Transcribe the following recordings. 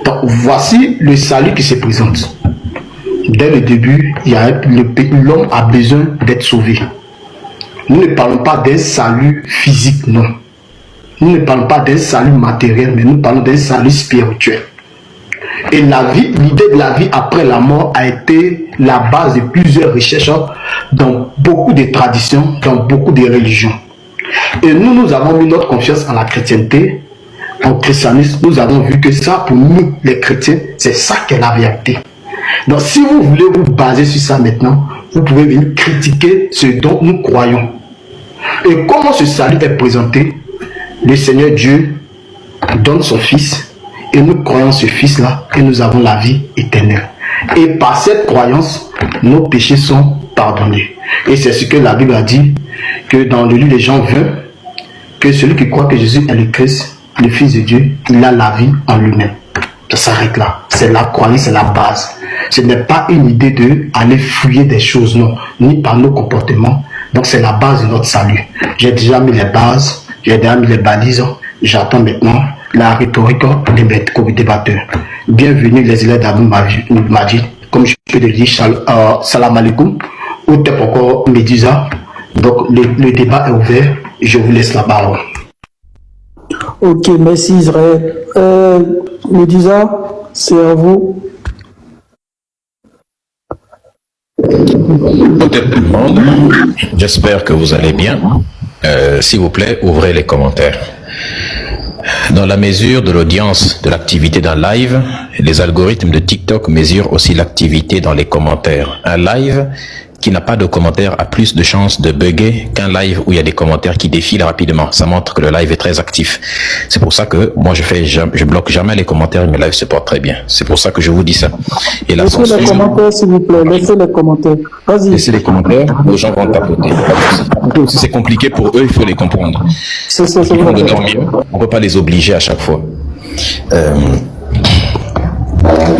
Donc, voici le salut qui se présente. Dès le début, l'homme a besoin d'être sauvé. Nous ne parlons pas d'un salut physique, non. Nous ne parlons pas d'un salut matériel, mais nous parlons d'un salut spirituel. Et l'idée de la vie après la mort a été la base de plusieurs recherches dans beaucoup de traditions, dans beaucoup de religions. Et nous avons mis notre confiance en la chrétienté, en christianisme. Nous avons vu que ça, pour nous, les chrétiens, c'est ça qui est la vérité. Donc, si vous voulez vous baser sur ça maintenant, vous pouvez venir critiquer ce dont nous croyons. Et comment ce salut est présenté? Le Seigneur Dieu donne son Fils, et nous croyons ce Fils-là, et nous avons la vie éternelle. Et par cette croyance, nos péchés sont pardonnés. Et c'est ce que la Bible a dit, que dans le livre de Jean 20, que celui qui croit que Jésus est le Christ, le Fils de Dieu, il a la vie en lui-même. Ça s'arrête là. C'est la croyance, c'est la base. Ce n'est pas une idée d'aller fouiller des choses, non, ni par nos comportements. Donc c'est la base de notre salut. J'ai déjà mis les bases, j'ai déjà mis les balises. J'attends maintenant la rhétorique des débatteurs. Bienvenue les élèves d'Abou Majid. Comme je peux le dire, salam alaikum. Ou t'es encore Médusa. Donc le débat est ouvert. Je vous laisse la parole. Ok, merci Israël. Médusa, c'est à vous. Peut-être tout le monde, j'espère que vous allez bien. S'il vous plaît, ouvrez les commentaires. Dans la mesure de l'audience de l'activité d'un live, les algorithmes de TikTok mesurent aussi l'activité dans les commentaires. Un live qui n'a pas de commentaires a plus de chances de bugger qu'un live où il y a des commentaires qui défilent rapidement. Ça montre que le live est très actif. C'est pour ça que moi je bloque jamais les commentaires et mes lives se portent très bien. C'est pour ça que je vous dis ça. Et la laissez les commentaires s'il vous plaît, laissez les commentaires. Vas-y. Laissez les commentaires, nos gens vont tapoter. Si c'est compliqué pour eux, il faut les comprendre. Ils font de leur mieux, on ne peut pas les obliger à chaque fois.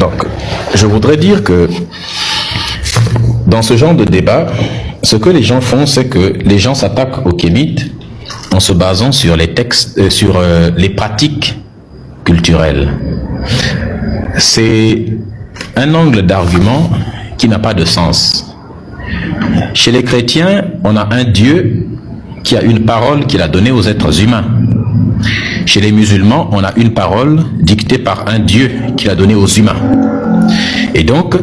Donc, je voudrais dire que dans ce genre de débat, ce que les gens font, c'est que les gens s'attaquent aux kémites en se basant sur les textes, sur les pratiques culturelles. C'est un angle d'argument qui n'a pas de sens. Chez les chrétiens, on a un Dieu qui a une parole qu'il a donnée aux êtres humains. Chez les musulmans, on a une parole dictée par un Dieu qu'il a donnée aux humains. Et donc,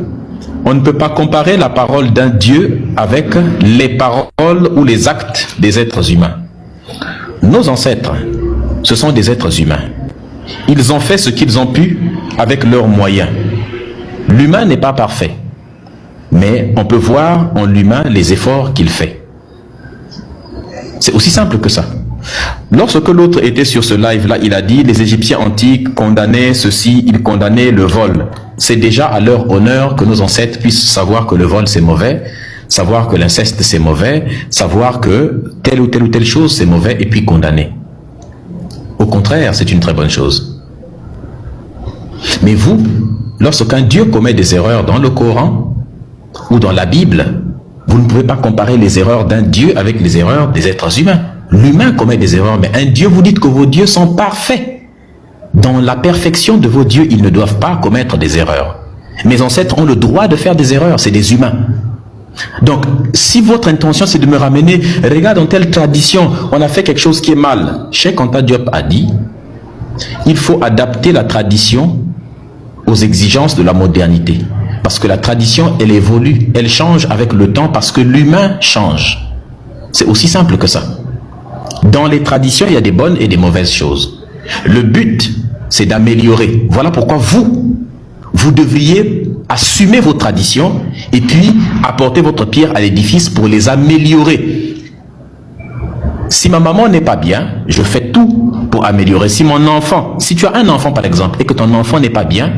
on ne peut pas comparer la parole d'un Dieu avec les paroles ou les actes des êtres humains. Nos ancêtres, ce sont des êtres humains. Ils ont fait ce qu'ils ont pu avec leurs moyens. L'humain n'est pas parfait, mais on peut voir en l'humain les efforts qu'il fait. C'est aussi simple que ça. Lorsque l'autre était sur ce live-là, il a dit les Égyptiens antiques condamnaient ceci, ils condamnaient le vol. C'est déjà à leur honneur que nos ancêtres puissent savoir que le vol c'est mauvais, savoir que l'inceste c'est mauvais, savoir que telle ou telle chose c'est mauvais et puis condamner. Au contraire, c'est une très bonne chose. Mais vous, lorsqu'un Dieu commet des erreurs dans le Coran ou dans la Bible, vous ne pouvez pas comparer les erreurs d'un Dieu avec les erreurs des êtres humains. L'humain commet des erreurs, mais un Dieu, vous dites que vos dieux sont parfaits. Dans la perfection de vos dieux, ils ne doivent pas commettre des erreurs. Mes ancêtres ont le droit de faire des erreurs, c'est des humains. Donc, si votre intention c'est de me ramener, regarde dans telle tradition, on a fait quelque chose qui est mal. Cheikh Anta Diop a dit, il faut adapter la tradition aux exigences de la modernité. Parce que la tradition, elle évolue, elle change avec le temps parce que l'humain change. C'est aussi simple que ça. Dans les traditions, il y a des bonnes et des mauvaises choses. Le but, c'est d'améliorer. Voilà pourquoi vous devriez assumer vos traditions et puis apporter votre pierre à l'édifice pour les améliorer. Si ma maman n'est pas bien, je fais tout pour améliorer. Si mon enfant, si tu as un enfant par exemple et que ton enfant n'est pas bien,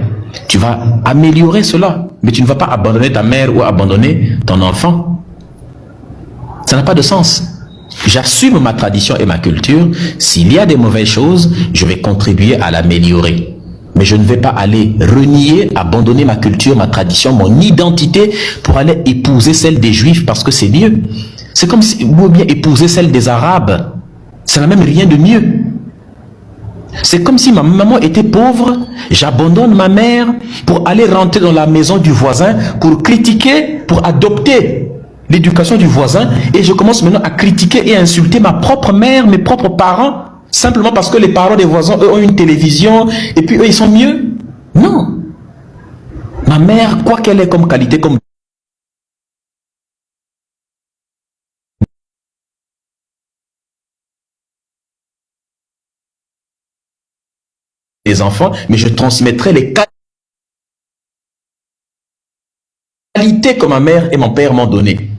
tu vas améliorer cela. Mais tu ne vas pas abandonner ta mère ou abandonner ton enfant. Ça n'a pas de sens. J'assume ma tradition et ma culture. S'il y a des mauvaises choses, je vais contribuer à l'améliorer. Mais je ne vais pas aller renier, abandonner ma culture, ma tradition, mon identité pour aller épouser celle des Juifs parce que c'est mieux. C'est comme si vous bien épouser celle des Arabes. Ça n'a même rien de mieux. C'est comme si ma maman était pauvre, j'abandonne ma mère pour aller rentrer dans la maison du voisin, pour critiquer, pour adopter l'éducation du voisin, et je commence maintenant à critiquer et à insulter ma propre mère, mes propres parents, simplement parce que les parents des voisins, eux, ont une télévision, et puis eux, ils sont mieux. Non. Ma mère, quoi qu'elle ait comme qualité, comme les enfants, mais je transmettrai les qualités que ma mère et mon père m'ont données.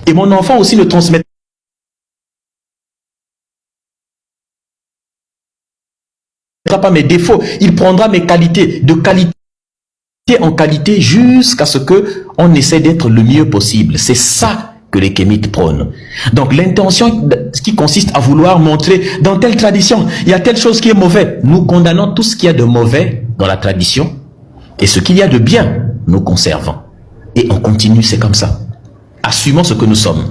Et mon enfant aussi le transmettra pas mes défauts, il prendra mes qualités, de qualité en qualité, jusqu'à ce que on essaie d'être le mieux possible. C'est ça que les kémites prônent. Donc l'intention qui consiste à vouloir montrer dans telle tradition, il y a telle chose qui est mauvais. Nous condamnons tout ce qu'il y a de mauvais dans la tradition, et ce qu'il y a de bien, nous conservons. Et on continue, c'est comme ça. Assumons ce que nous sommes.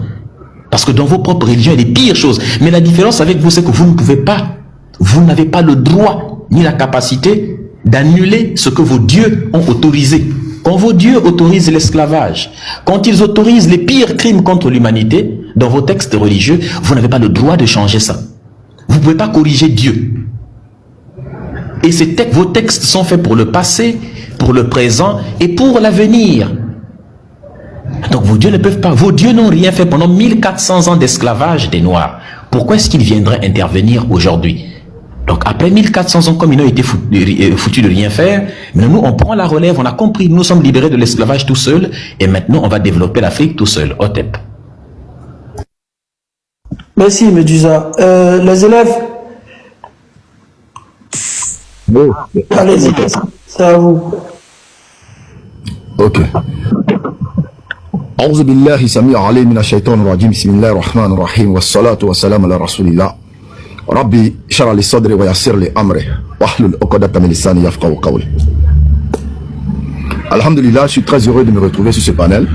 Parce que dans vos propres religions, il y a des pires choses. Mais la différence avec vous, c'est que vous ne pouvez pas, vous n'avez pas le droit, ni la capacité d'annuler ce que vos dieux ont autorisé. Quand vos dieux autorisent l'esclavage, quand ils autorisent les pires crimes contre l'humanité, dans vos textes religieux, vous n'avez pas le droit de changer ça. Vous ne pouvez pas corriger Dieu. Et vos textes sont faits pour le passé, pour le présent et pour l'avenir. Donc vos dieux ne peuvent pas, vos dieux n'ont rien fait pendant 1400 ans d'esclavage des Noirs. Pourquoi est-ce qu'ils viendraient intervenir aujourd'hui? Donc après 1400 ans, comme ils ont été foutus de rien faire, mais nous on prend la relève, on a compris, nous sommes libérés de l'esclavage tout seuls, et maintenant on va développer l'Afrique tout seul. Otep. Merci Medusa. Les élèves, bon. allez-y, c'est à vous. Ok. أعوذ بالله السميع العليم من الشيطان الرجيم بسم الله الرحمن الرحيم والصلاة والسلام على رسول الله ربي اشرح لي صدري ويسر لي أمري واحلل عقدة من لساني يفقهوا قولي. Alhamdulillah, je suis très heureux de me retrouver sur ce panel.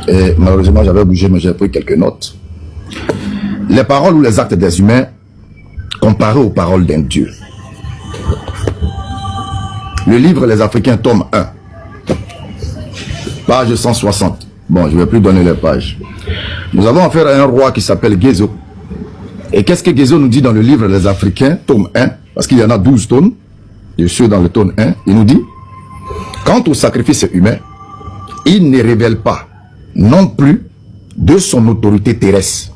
Et malheureusement, j'avais bougé, mais j'ai pris quelques notes. Les paroles ou les actes des humains comparés aux paroles d'un Dieu. Le livre Les Africains, tome 1, page 160. Bon, je ne vais plus donner les pages. Nous avons affaire à un roi qui s'appelle Guézo. Et qu'est-ce que Guézo nous dit dans le livre Les Africains, tome 1, parce qu'il y en a 12 tomes, et ceux dans le tome 1, il nous dit, quant au sacrifice humain, il ne révèle pas non plus de son autorité terrestre.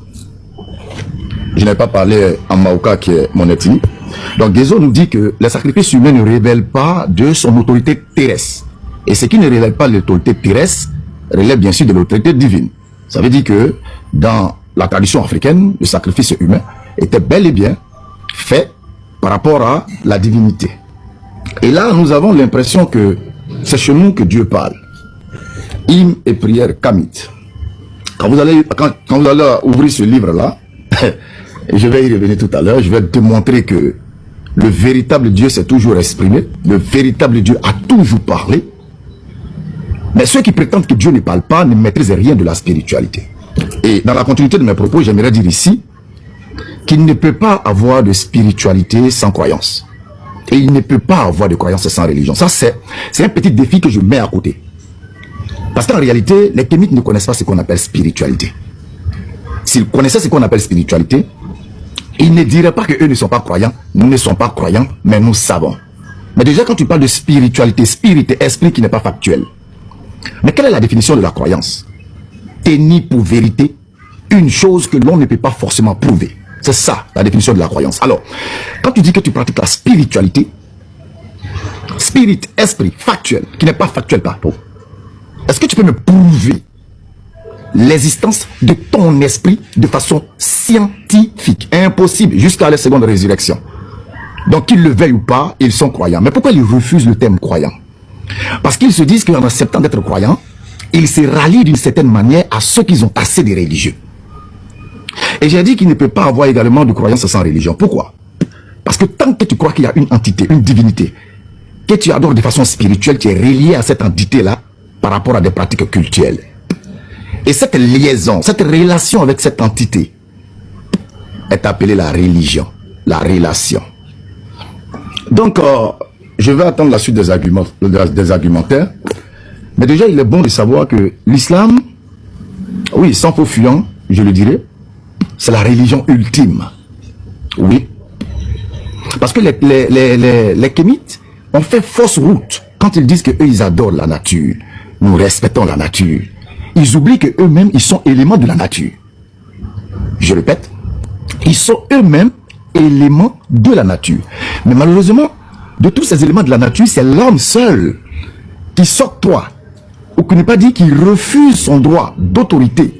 Je n'ai pas parlé en Maoka qui est mon ethnie. Donc Guézo nous dit que les sacrifices humains ne révèlent pas de son autorité terrestre. Et ce qui ne révèle pas l'autorité terrestre relève bien sûr de l'autorité divine. Ça veut dire que dans la tradition africaine, le sacrifice humain était bel et bien fait par rapport à la divinité. Et là, nous avons l'impression que c'est chez nous que Dieu parle. Hymne et prière kamite. Quand vous allez ouvrir ce livre-là, et je vais y revenir tout à l'heure, je vais te montrer que le véritable Dieu s'est toujours exprimé, le véritable Dieu a toujours parlé. Mais ceux qui prétendent que Dieu ne parle pas ne maîtrisent rien de la spiritualité. Et dans la continuité de mes propos, j'aimerais dire ici qu'il ne peut pas avoir de spiritualité sans croyance. Et il ne peut pas avoir de croyance sans religion. Ça, c'est un petit défi que je mets à côté. Parce qu'en réalité, les kémites ne connaissent pas ce qu'on appelle spiritualité. S'ils connaissaient ce qu'on appelle spiritualité, ils ne diraient pas qu'eux ne sont pas croyants. Nous ne sommes pas croyants, mais nous savons. Mais déjà, quand tu parles de spiritualité, spirit est esprit qui n'est pas factuel. Mais quelle est la définition de la croyance? Tenir pour vérité une chose que l'on ne peut pas forcément prouver. C'est ça, la définition de la croyance. Alors, quand tu dis que tu pratiques la spiritualité, spirit, esprit, factuel, qui n'est pas factuel partout, est-ce que tu peux me prouver l'existence de ton esprit de façon scientifique? Impossible, jusqu'à la seconde résurrection. Donc, qu'ils le veuillent ou pas, ils sont croyants. Mais pourquoi ils refusent le terme croyant? Parce qu'ils se disent qu'en acceptant d'être croyants, ils se rallient d'une certaine manière à ceux qui ont assez de religieux. Et j'ai dit qu'il ne peut pas avoir également de croyance sans religion. Pourquoi? Parce que tant que tu crois qu'il y a une entité, une divinité, que tu adores de façon spirituelle, tu es relié à cette entité-là par rapport à des pratiques cultuelles. Et cette liaison, cette relation avec cette entité est appelée la religion, la relation. Donc, je vais attendre la suite des argumentaires. Mais déjà, il est bon de savoir que l'islam, oui, sans faux fuyant, je le dirais, c'est la religion ultime. Oui. Parce que les kémites ont fait fausse route quand ils disent qu'eux, ils adorent la nature. Nous respectons la nature. Ils oublient qu'eux-mêmes, ils sont éléments de la nature. Je répète, ils sont eux-mêmes éléments de la nature. Mais malheureusement, de tous ces éléments de la nature, c'est l'homme seul qui s'octroie, ou qui n'est pas dit qu'il refuse son droit d'autorité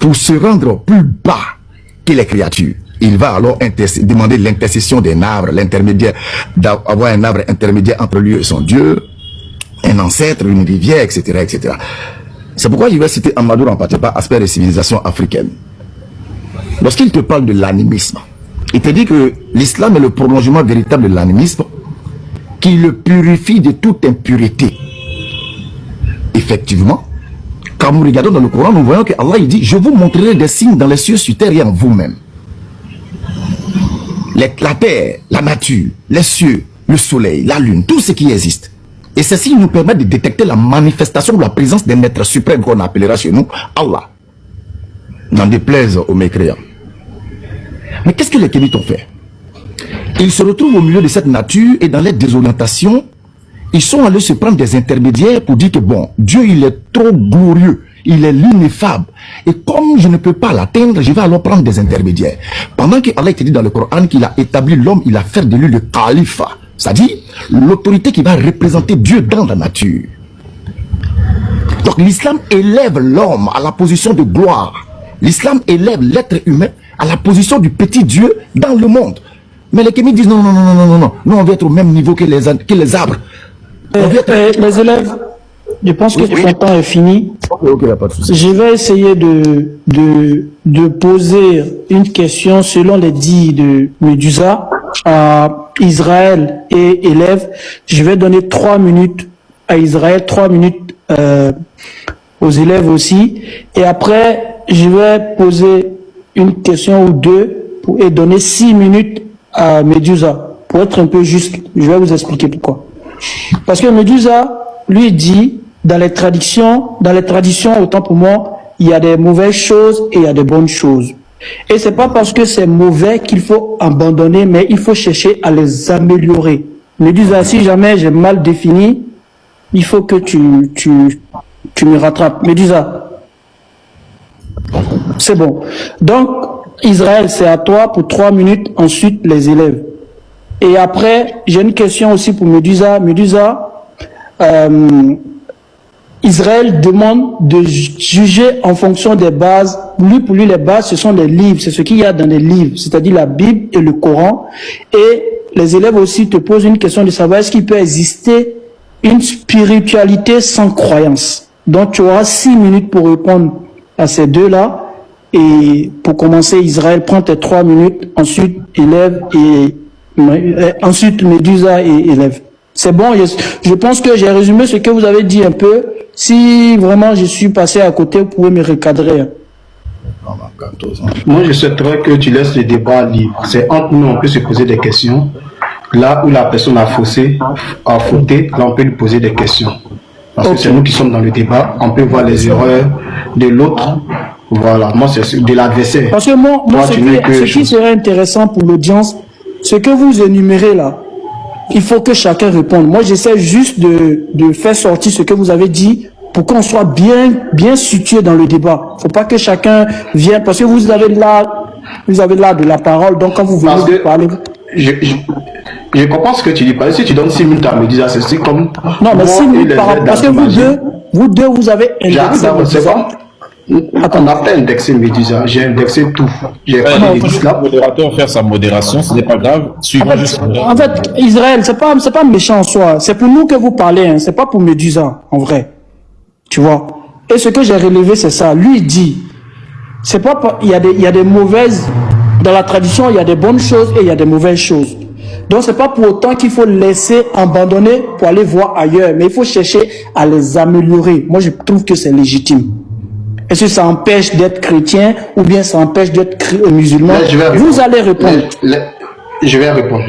pour se rendre plus bas que les créatures. Il va alors demander l'intercession d'un arbre, l'intermédiaire, d'avoir un arbre intermédiaire entre lui et son Dieu, un ancêtre, une rivière, etc., etc. C'est pourquoi je vais citer Amadou Rampateba, aspect des civilisations africaines. Lorsqu'il te parle de l'animisme, il te dit que l'islam est le prolongement véritable de l'animisme qui le purifie de toute impureté. Effectivement, quand nous regardons dans le Coran, nous voyons que Allah il dit « Je vous montrerai des signes dans les cieux, sur terre et en vous-même. » La terre, la nature, les cieux, le soleil, la lune, tout ce qui existe. Et ceci nous permet de détecter la manifestation de la présence d'un être suprême qu'on appellera chez nous Allah. N'en déplaise aux mécréants. Mais qu'est-ce que les kémites ont fait? Ils se retrouvent au milieu de cette nature et dans les désorientations, ils sont allés se prendre des intermédiaires pour dire que bon, Dieu il est trop glorieux, il est l'ineffable. Et comme je ne peux pas l'atteindre, je vais alors prendre des intermédiaires. Pendant que Allah te dit dans le Coran qu'il a établi l'homme, il a fait de lui le calife, c'est-à-dire l'autorité qui va représenter Dieu dans la nature. Donc l'islam élève l'homme à la position de gloire. L'islam élève l'être humain à la position du petit Dieu dans le monde. Mais les kémites disent non, non, non, non, non, non, nous on veut être au même niveau que les arbres. Les élèves, je pense que ton temps est fini. Ok, pas de souci. Je vais essayer de poser une question selon les dits de Médusa à Israël et élèves. Je vais donner 3 minutes à Israël, 3 minutes aux élèves aussi. Et après, je vais poser une question ou deux et donner 6 minutes à Médusa. Pour être un peu juste, je vais vous expliquer pourquoi. Parce que Médusa, lui, dit, dans les traditions, autant pour moi, il y a des mauvaises choses et il y a des bonnes choses. Et c'est pas parce que c'est mauvais qu'il faut abandonner, mais il faut chercher à les améliorer. Médusa, si jamais j'ai mal défini, il faut que tu me rattrapes. Médusa. C'est bon. Donc, Israël, c'est à toi pour 3 minutes, ensuite les élèves. Et après, j'ai une question aussi pour Médusa. Médusa, Israël demande de juger en fonction des bases. Pour lui, les bases, ce sont les livres. C'est ce qu'il y a dans les livres, c'est-à-dire la Bible et le Coran. Et les élèves aussi te posent une question de savoir est-ce qu'il peut exister une spiritualité sans croyance. Donc, tu auras 6 minutes pour répondre à ces deux-là. Et pour commencer, Israël, prend tes 3 minutes. Ensuite, élève et ensuite Médusa et élève. C'est bon, je pense que j'ai résumé ce que vous avez dit un peu. Si vraiment je suis passé à côté, vous pouvez me recadrer. Moi, je souhaiterais que tu laisses le débat libre. C'est entre nous, on peut se poser des questions. Là où la personne a fauté, là on peut lui poser des questions. Parce que c'est nous qui sommes dans le débat, on peut voir les erreurs de l'autre. Voilà, moi c'est de l'adversaire. Parce que moi ce qui serait intéressant pour l'audience, ce que vous énumérez là, il faut que chacun réponde. Moi, j'essaie juste de faire sortir ce que vous avez dit pour qu'on soit bien situé dans le débat. Faut pas que chacun vienne, parce que vous avez là de la parole, donc quand vous venez parler... Je comprends ce que tu dis. Parce que si tu donnes 6 minutes à me dire, c'est comme... Non, mais 6 minutes parce que vous deux, vous avez indexé. Attends, on a fait indexer Médusa, j'ai indexé tout. J'ai fait le modérateur faire sa modération, ce n'est pas grave. En fait, Israël, c'est pas méchant en soi. C'est pour nous que vous parlez, hein. C'est pas pour Médusa, en vrai. Tu vois. Et ce que j'ai relevé, c'est ça. Lui, il dit, c'est pas, il y a des mauvaises, dans la tradition, il y a des bonnes choses et il y a des mauvaises choses. Donc, c'est pas pour autant qu'il faut laisser abandonner pour aller voir ailleurs. Mais il faut chercher à les améliorer. Moi, je trouve que c'est légitime. est-ce que ça empêche d'être chrétien ou bien ça empêche d'être musulman? Là, je vais Vous répondre. allez répondre. Je vais répondre.